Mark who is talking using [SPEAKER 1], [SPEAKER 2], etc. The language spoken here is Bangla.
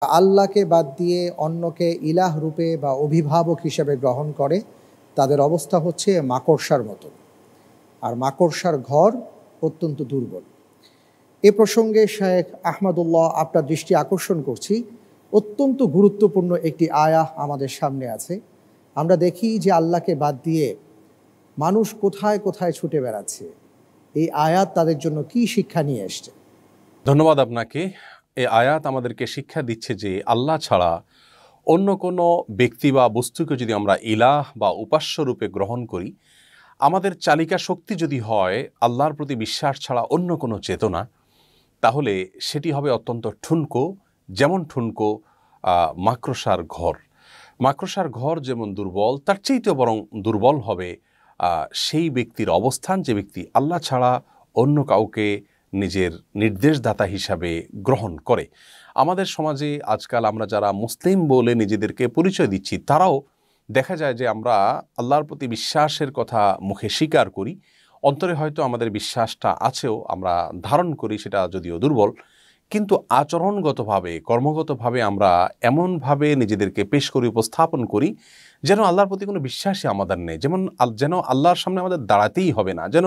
[SPEAKER 1] আল্লাহকে বাদ দিয়ে অন্যকে ইলাহ রূপে বা অভিভাবক হিসেবে গ্রহণ করে তাদের অবস্থা হচ্ছে মাকড়সার মতো। আর মাকড়সার ঘর অত্যন্ত দুর্বল। এ প্রসঙ্গে শেখ আহমদুল্লাহ আপনার দৃষ্টি আকর্ষণ করছি, অত্যন্ত গুরুত্বপূর্ণ একটি আয়াহ আমাদের সামনে আছে। আমরা দেখি যে আল্লাহকে বাদ দিয়ে মানুষ কোথায় কোথায় ছুটে বেড়াচ্ছে। এই আয়াত তাদের জন্য কি শিক্ষা নিয়ে এসছে?
[SPEAKER 2] ধন্যবাদ আপনাকে। এই আয়াত আমাদেরকে শিক্ষা দিচ্ছে যে আল্লাহ ছাড়া অন্য কোনো ব্যক্তি বা বস্তুকে যদি আমরা ইলাহ বা উপাস্য রূপে গ্রহণ করি, আমাদের চালিকা শক্তি যদি হয় আল্লাহর প্রতি বিশ্বাস ছাড়া অন্য কোনো চেতনা, তাহলে সেটি হবে অত্যন্ত ঠুনকো। যেমন ঠুনকো মাকড়সার ঘর। মাকড়সার ঘর যেমন দুর্বল, তার চেয়েতে বরং দুর্বল হবে সেই ব্যক্তির অবস্থান যে ব্যক্তি আল্লাহ ছাড়া অন্য কাউকে নিজের নির্দেশদাতা হিসাবে গ্রহণ করে। আমাদের সমাজে আজকাল আমরা যারা মুসলিম বলে নিজেদেরকে পরিচয় দিচ্ছি, তারাও দেখা যায় যে আমরা আল্লাহর প্রতি বিশ্বাসের কথা মুখে স্বীকার করি, অন্তরে হয়তো আমাদের বিশ্বাসটা আছেও, আমরা ধারণ করি সেটা যদিও দুর্বল, কিন্তু আচরণগতভাবে কর্মগতভাবে আমরা এমনভাবে নিজেদেরকে পেশ করি, উপস্থাপন করি যেন আল্লাহর প্রতি কোনো বিশ্বাসই আমাদের নেই, যেন আল্লাহর সামনে আমাদের দাঁড়াতেই হবে না, যেন